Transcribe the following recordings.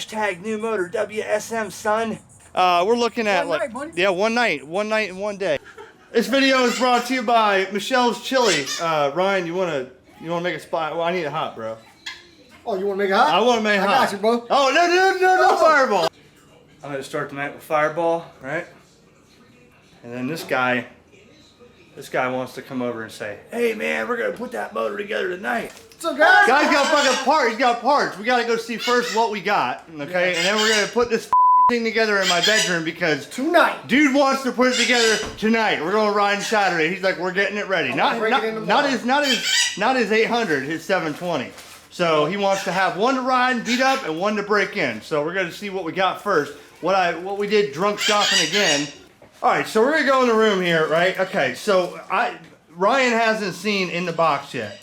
Hashtag new motor WSM, son. We're looking at one night and one day. This video is brought to you by Michelle's Chili. Ryan, you wanna make a spot? Well, I need it hot, bro. Oh, you wanna make it hot? I wanna make it hot. I got you, bro. Oh no Fireball. I'm gonna start the night with Fireball, right? And then this guy wants to come over and say, "Hey man, we're gonna put that motor together tonight." What's up, guys? Guy's got fucking parts. He's got parts. We gotta go see first what we got, okay? And then we're gonna put this thing together in my bedroom because tonight, dude wants to put it together tonight. We're gonna ride Saturday. He's like, we're getting it ready. Not his 800, his 720. So he wants to have one to ride and beat up and one to break in. So we're gonna see what we got first. What we did drunk shopping again. All right, so we're gonna go in the room here, right? Okay, so Ryan hasn't seen in the box yet.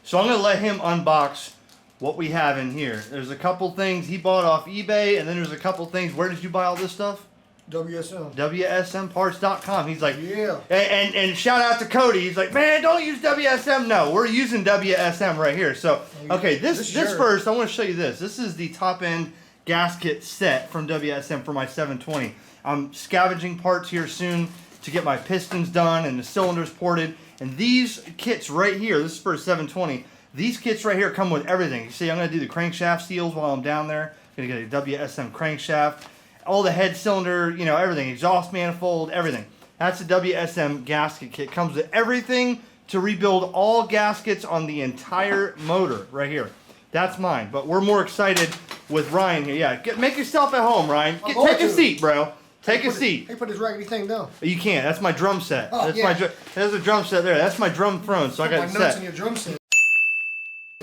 So I'm gonna let him unbox what we have in here. There's a couple things he bought off eBay, and then there's a couple things. Where did you buy all this stuff? WSM. wsmparts.com. He's like, yeah. And shout out to Cody. He's like, man, don't use WSM. No, we're using WSM right here. So, okay, this first, I want to show you this. This is the top end gasket set from WSM for my 720. I'm scavenging parts here soon to get my pistons done and the cylinders ported. And these kits right here, this is for a 720. These kits right here come with everything. You see, I'm going to do the crankshaft seals while I'm down there. I'm going to get a WSM crankshaft, all the head cylinder, you know, everything, exhaust manifold, everything. That's a WSM gasket kit. Comes with everything to rebuild all gaskets on the entire motor right here. That's mine. But we're more excited with Ryan here. Yeah, make yourself at home, Ryan. Take a seat, bro. Take a seat. Hey, put this raggedy thing down. You can't. That's my drum set. Oh, that's yeah. There's a drum set there. That's my drum throne. So I got my notes in your drum set.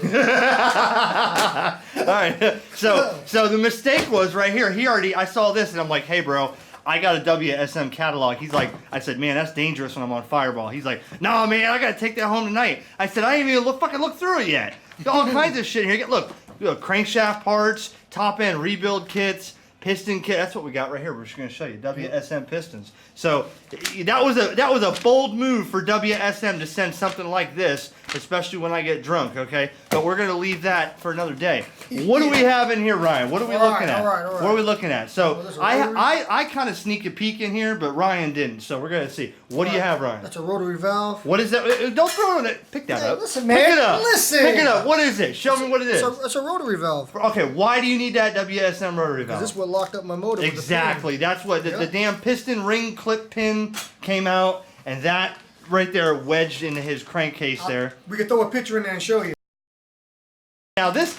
All right. So the mistake was right here. I saw this and I'm like, hey, bro, I got a WSM catalog. He's like, I said, man, that's dangerous when I'm on Fireball. He's like, no, man, I got to take that home tonight. I said, I ain't even fucking look through it yet. All kinds of shit in here. Look, crankshaft parts, top end rebuild kits, piston kit. That's what we got right here. We're just going to show you WSM pistons. So that was a bold move for WSM to send something like this, especially when I get drunk. Okay, but we're going to leave that for another day. What do we have in here, Ryan? What are we looking at? All right. What are we looking at? So I kind of sneak a peek in here, but Ryan didn't. So we're going to see. What do you have, Ryan? That's a rotary valve. What is that? Don't throw it. Pick that up. Listen, man. Pick it up. Listen. Pick it up. What is it? Show me what it is. It's a rotary valve. Okay, why do you need that WSM rotary valve? This is what locked up my motor. Exactly. That's what the damn piston ring clip pin came out, and that right there wedged into his crankcase there. We could throw a picture in there and show you. Now this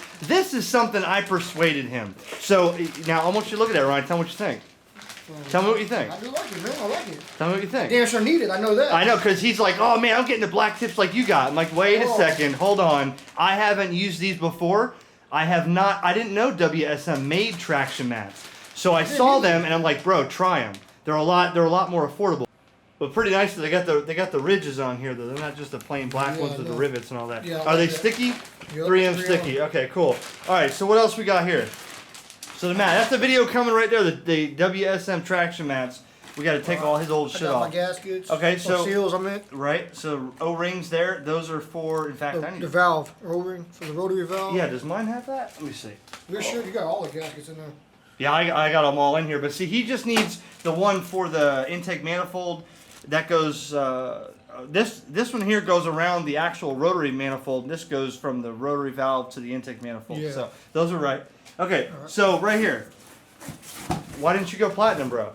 is something I persuaded him. So now I want you to look at that, Ryan. Tell me what you think. Tell me what you think. I do like it, man. I like it. Tell me what you think. Damn sure need it. I know that. I know, because he's like, oh man, I'm getting the black tips like you got. I'm like, wait a second, hold on. I haven't used these before. I didn't know WSM made traction mats. So I saw them and I'm like, bro, try them. They're a lot more affordable. But pretty nice that they got the ridges on here though. They're not just the plain black ones with the rivets and all that. Yeah, are they sticky? Yep, 3M sticky. Okay, cool. All right, so what else we got here? So the mat. That's the video coming right there. The WSM traction mats. We got to take all his old shit off. My gaskets. Okay, so seals. I meant. Right. So O-rings there. Those are for. In fact, the valve O-ring for the rotary valve. Yeah. Does mine have that? Let me see. You're sure you got all the gaskets in there? Yeah, I got them all in here. But see, he just needs the one for the intake manifold. That goes. This one here goes around the actual rotary manifold. This goes from the rotary valve to the intake manifold. Yeah. So those are right. Okay. Right. So right here. Why didn't you go platinum, bro?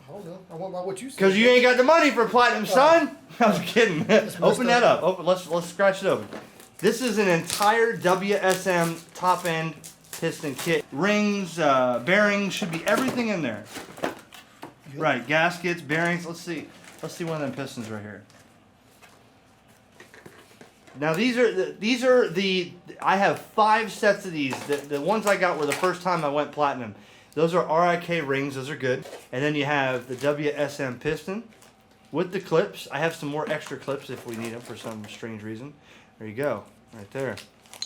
Hold on. I want by what you said. Because you ain't got the money for platinum, son. I was kidding. Open that up. Let's scratch it open. This is an entire WSM top end piston kit. Rings, bearings, should be everything in there. Yep. Right, gaskets, bearings. Let's see one of them pistons right here. Now these are the I have 5 sets of these. The ones I got were the first time I went platinum. Those are RIK rings. Those are good. And then you have the WSM piston with the clips. I have some more extra clips if we need them for some strange reason. There you go, right there.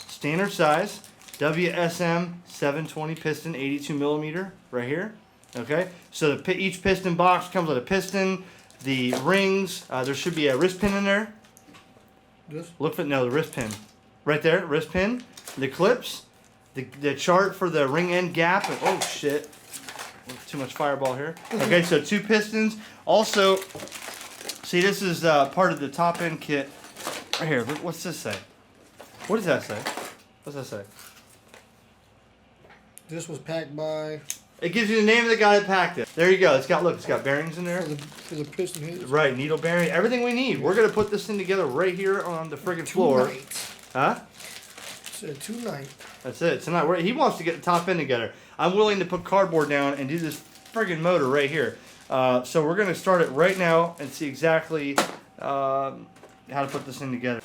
Standard size WSM 720 piston, 82 millimeter, right here. Okay. So each piston box comes with a piston, the rings. There should be a wrist pin in there. This? Look for the wrist pin, right there. Wrist pin. The clips. the chart for the ring end gap. And, oh shit, too much fireball here. Okay, so 2 pistons. Also, see, this is part of the top end kit. Right here, what's this say? What does that say? What's that say? This was packed by. It gives you the name of the guy that packed it. There you go. It's got, look, it's got bearings in there. For the piston heads. Right, needle bearing, everything we need. We're gonna put this thing together right here on the friggin' floor. Huh? Said tonight. That's it. Tonight, he wants to get the top end together. I'm willing to put cardboard down and do this friggin' motor right here. So we're gonna start it right now and see exactly how to put this thing together.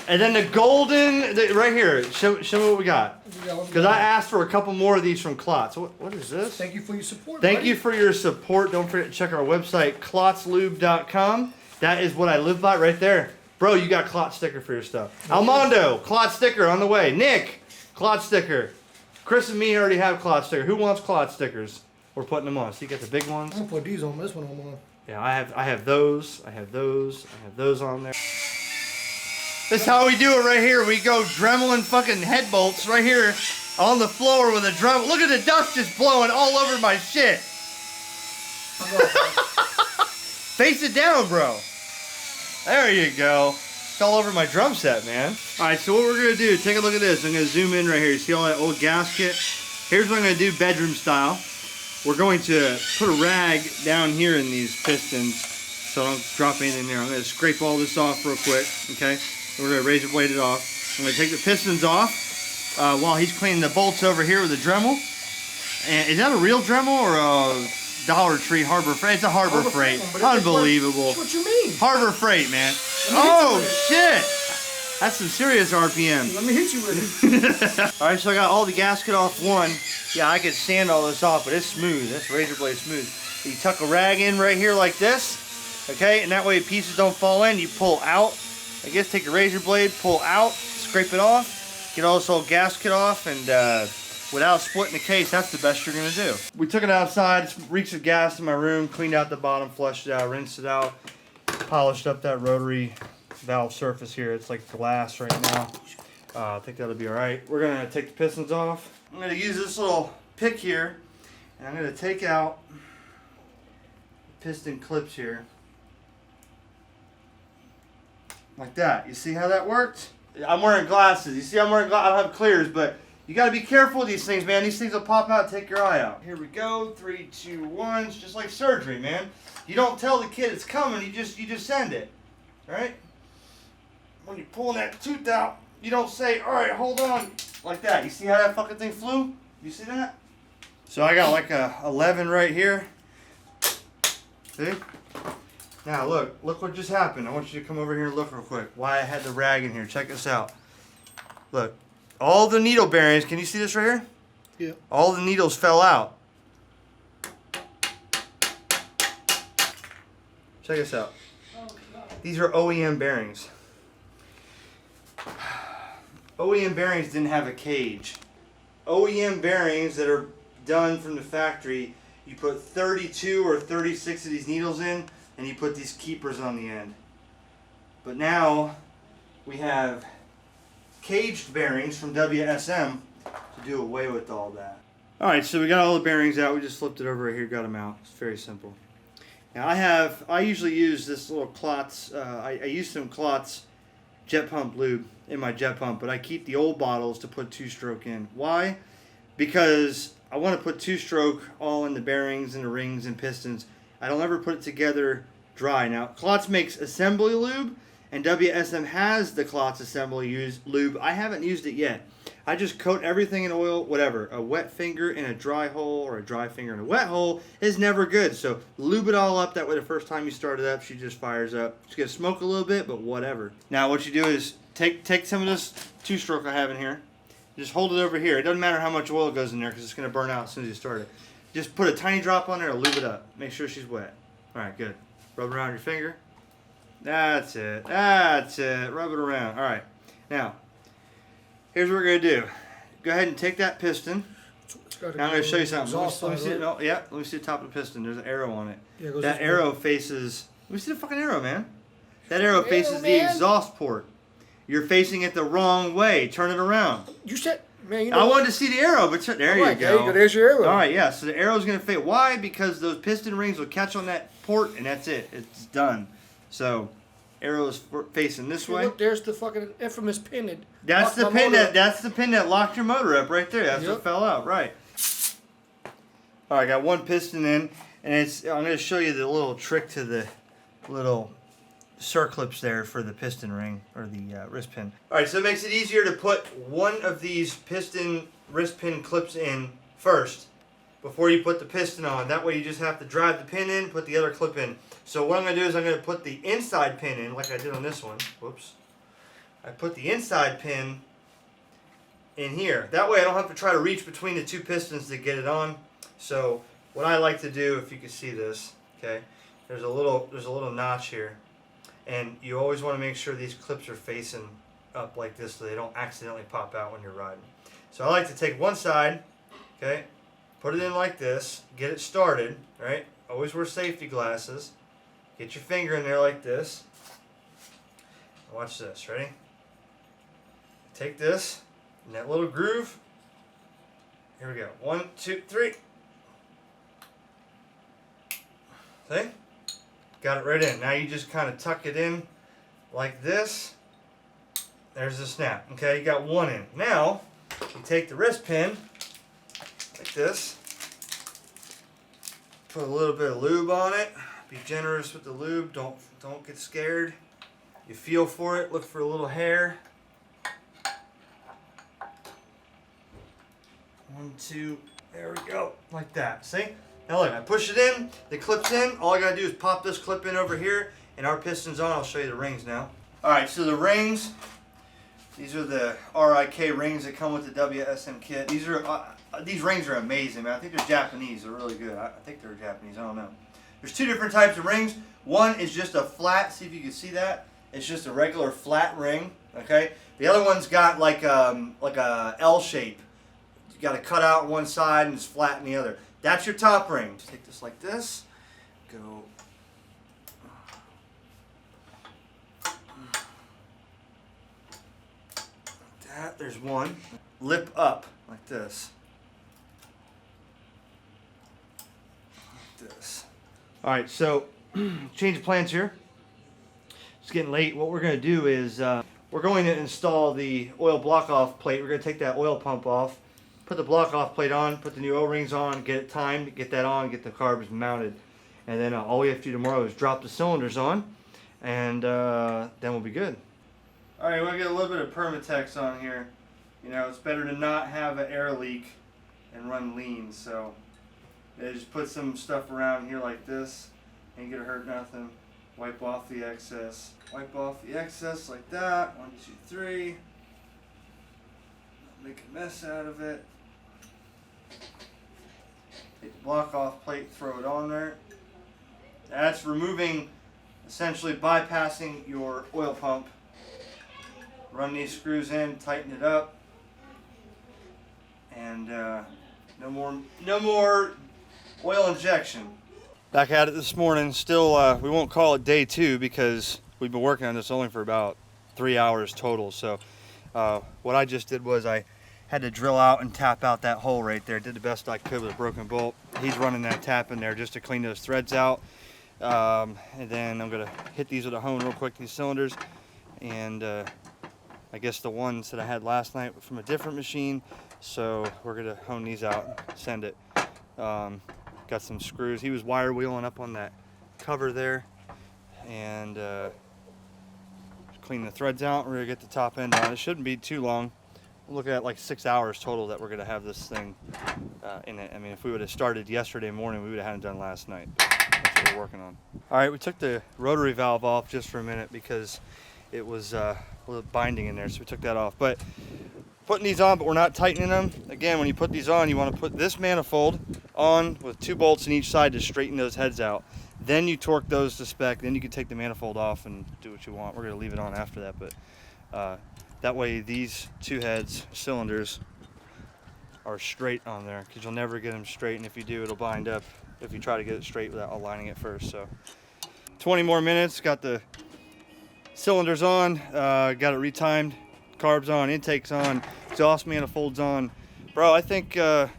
And then the golden, right here, show me what we got. Because I asked for a couple more of these from Klotz. What is this? Thank you for your support. Thank you for your support. Don't forget to check our website, klotzlube.com. That is what I live by right there. Bro, you got Klotz sticker for your stuff. Almondo, Klotz sticker on the way. Nick, Klotz sticker. Chris and me already have Klotz sticker. Who wants Klotz stickers? We're putting them on. So you got the big ones. I'm gonna put these on. This one on one. Yeah, I have those. I have those on there. This is how we do it right here. We go Dremeling fucking head bolts right here on the floor with a drum. Look at the dust just blowing all over my shit. Face it down, bro. There you go. It's all over my drum set, man. All right, so what we're gonna do, take a look at this. I'm gonna zoom in right here. You see all that old gasket? Here's what I'm gonna do bedroom style. We're going to put a rag down here in these pistons so I don't drop anything there. I'm gonna scrape all this off real quick, okay? We're going to razor blade it off. I'm going to take the pistons off while he's cleaning the bolts over here with a Dremel. And is that a real Dremel or a Dollar Tree Harbor Freight? It's a Harbor Freight. Unbelievable. What you mean? Harbor Freight, man. Oh, shit. That's some serious RPM. Let me hit you with it. All right, so I got all the gasket off one. Yeah, I could sand all this off, but it's smooth. That's razor blade smooth. You tuck a rag in right here like this, okay? And that way pieces don't fall in. You pull out. I guess take a razor blade, pull out, scrape it off, get all this old gasket off, and without splitting the case, that's the best you're going to do. We took it outside, it reeks of gas in my room, cleaned out the bottom, flushed it out, rinsed it out, polished up that rotary valve surface here. It's like glass right now. I think that'll be alright. We're going to take the pistons off. I'm going to use this little pick here, and I'm going to take out the piston clips here. Like that. You see how that worked? I'm wearing glasses. You see I'm wearing glasses. I don't have clears, but you got to be careful with these things, man. These things will pop out and take your eye out. Here we go. 3, 2, 1. It's just like surgery, man. You don't tell the kid it's coming. You just send it. Right? When you're pulling that tooth out, you don't say, all right, hold on. Like that. You see how that fucking thing flew? You see that? So I got like a 11 right here. See? Now look what just happened. I want you to come over here and look real quick. Why I had the rag in here. Check this out. Look, all the needle bearings, can you see this right here? Yeah. All the needles fell out. Check this out. These are OEM bearings. OEM bearings didn't have a cage. OEM bearings that are done from the factory, you put 32 or 36 of these needles in, and you put these keepers on the end. But now we have caged bearings from WSM to do away with all that. Alright, so we got all the bearings out. We just flipped it over right here, got them out. It's very simple. Now I usually use this little Klotz, I use some Klotz jet pump lube in my jet pump, but I keep the old bottles to put 2-stroke in. Why? Because I want to put 2-stroke all in the bearings and the rings and pistons. I don't ever put it together dry. Now, Klotz makes assembly lube, and WSM has the Klotz assembly lube. I haven't used it yet. I just coat everything in oil, whatever. A wet finger in a dry hole or a dry finger in a wet hole is never good. So lube it all up. That way the first time you start it up, she just fires up. It's going to smoke a little bit, but whatever. Now what you do is take some of this 2-stroke I have in here. Just hold it over here. It doesn't matter how much oil goes in there because it's going to burn out as soon as you start it. Just put a tiny drop on there and lube it up. Make sure she's wet. Alright, good. Rub it around your finger. That's it. That's it. Rub it around. Alright. Now, here's what we're going to do. Go ahead and take that piston. Now I'm going to show you something. Let me see it. No, yeah, let me see the top of the piston. There's an arrow on it. Yeah, that arrow faces... Let me see the fucking arrow, man. That arrow faces the exhaust port. You're facing it the wrong way. Turn it around. You said... Man, you know I what? wanted to see the arrow, but there you Right, go. there you go. There's your arrow. All right, yeah. So the arrow's gonna fit. Why? Because those piston rings will catch on that port, and that's it. It's done. So arrow is facing this way. Look, there's the fucking infamous pin that. That's locked the my pin motor that. up. That's the pin that locked your motor up right there. That's Yep. what fell out. Right. All right, I got one piston in, and I'm gonna show you the little trick to the little circlips there for the piston ring or the wrist pin. All right, so it makes it easier to put one of these piston wrist pin clips in first before you put the piston on. That way you just have to drive the pin in, put the other clip in. So what I'm going to do is I'm going to put the inside pin in like I did on this one. Whoops. I put the inside pin in here. That way I don't have to try to reach between the two pistons to get it on. So what I like to do, if you can see this, okay, there's a little notch here. And you always want to make sure these clips are facing up like this so they don't accidentally pop out when you're riding. So I like to take one side, okay, put it in like this, get it started, right? Always wear safety glasses. Get your finger in there like this. Watch this, ready? Take this, in that little groove. Here we go. 1, 2, 3. See? Got it right in. Now you just kind of tuck it in like this. There's the snap. Okay, you got one in. Now, you take the wrist pin like this. Put a little bit of lube on it. Be generous with the lube. Don't get scared. You feel for it. Look for a little hair. 1, 2. There we go. Like that. See? Now look, I push it in, the clip's in. All I gotta do is pop this clip in over here, and our piston's on. I'll show you the rings now. Alright, so the rings, these are the RIK rings that come with the WSM kit. These rings are amazing, man. I think they're Japanese. They're really good. I think they're Japanese. I don't know. There's two different types of rings. One is just a flat, see if you can see that. It's just a regular flat ring, okay? The other one's got like a L shape. You got to cut out one side and it's flat in the other. That's your top ring. Just take this like this. Go. Like that. There's one. Lip up like this. Like this. All right, so change of plans here. It's getting late. What we're going to do is we're going to install the oil block off plate. We're going to take that oil pump off. Put the block off plate on, put the new O-rings on, get it timed, get that on, get the carbs mounted. And then all we have to do tomorrow is drop the cylinders on, and then we'll be good. All right, we're gonna get a little bit of Permatex on here. You know, it's better to not have an air leak and run lean. So just put some stuff around here like this. Ain't gonna hurt nothing. Wipe off the excess. Wipe off the excess like that. 1, 2, 3. Make a mess out of it. Take the block off plate, throw it on there. That's removing, essentially bypassing your oil pump. Run these screws in, tighten it up, and no more oil injection. Back at it this morning. Still, we won't call it day 2 because we've been working on this only for about 3 hours total. So what I just did was I had to drill out and tap out that hole right there. Did the best I could with a broken bolt. He's running that tap in there just to clean those threads out. And then I'm gonna hit these with a hone real quick, these cylinders. And I guess the ones that I had last night were from a different machine. So we're gonna hone these out and send it. Got some screws. He was wire wheeling up on that cover there. And clean the threads out. We're gonna get the top end on. It shouldn't be too long. We're looking at like 6 hours total that we're gonna have this thing in it. I mean, if we would have started yesterday morning, we would have had it done last night. That's what we're working on. All right, we took the rotary valve off just for a minute because it was a little binding in there, so we took that off. But putting these on, but we're not tightening them. Again, when you put these on, you want to put this manifold on with 2 bolts in each side to straighten those heads out. Then you torque those to spec. Then you can take the manifold off and do what you want. We're gonna leave it on after that, but that way these 2 heads, cylinders, are straight on there, because you'll never get them straight, and if you do, it'll bind up if you try to get it straight without aligning it first. So 20 more minutes, got the cylinders on, got it retimed, carbs on, intakes on, exhaust manifolds on. Bro, I think at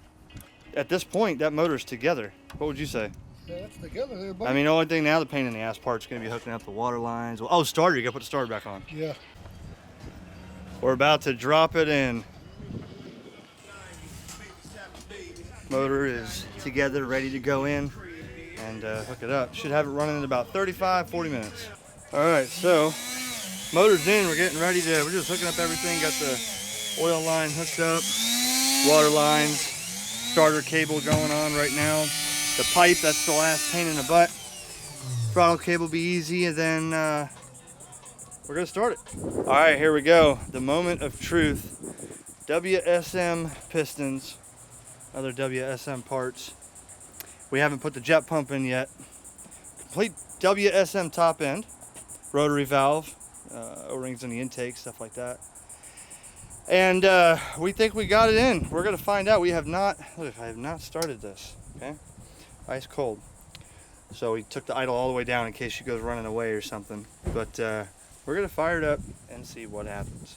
this point that motor's together. What would you say? Yeah, that's together there, buddy. I mean, the only thing now, the pain in the ass part's gonna be hooking up the water lines. Oh, starter, you gotta put the starter back on. Yeah. We're about to drop it in. Motor is together, ready to go in and hook it up. Should have it running in about 35, 40 minutes. All right, so motor's in. We're getting ready to, we're just hooking up everything. Got the oil line hooked up, water lines, starter cable going on right now. The pipe, that's the last pain in the butt. Throttle cable be easy, and then we're gonna start it. All right, here we go. The moment of truth. WSM pistons, other WSM parts. We haven't put the jet pump in yet. Complete WSM top end, rotary valve, O-rings in the intake, stuff like that. And we think we got it in. We're gonna find out. We have not, look, I have not started this, okay? Ice cold. So we took the idle all the way down in case she goes running away or something. But we're gonna fire it up and see what happens.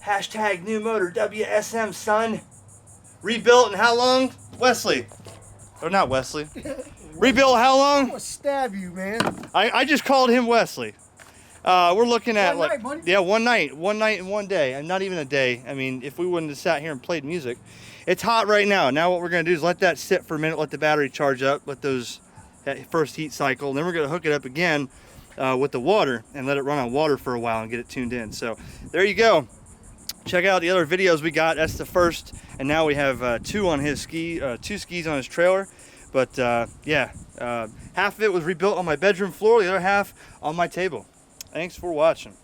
Hashtag new motor WSM, son. Rebuilt in how long? Wesley. Or not Wesley. Rebuilt how I'm long? gonna stab you, man. I just called him Wesley. We're looking at One like, night, buddy. yeah, one night and one day, and not even a day. I mean, if we wouldn't have sat here and played music. It's hot right now. Now what we're gonna do is let that sit for a minute, let the battery charge up, let that first heat cycle, and then we're gonna hook it up again with the water and let it run on water for a while and get it tuned in. So there you go. Check out the other videos we got. That's the first, and now we have two on his two skis on his trailer. But yeah, half of it was rebuilt on my bedroom floor, the other half on my table. Thanks for watching.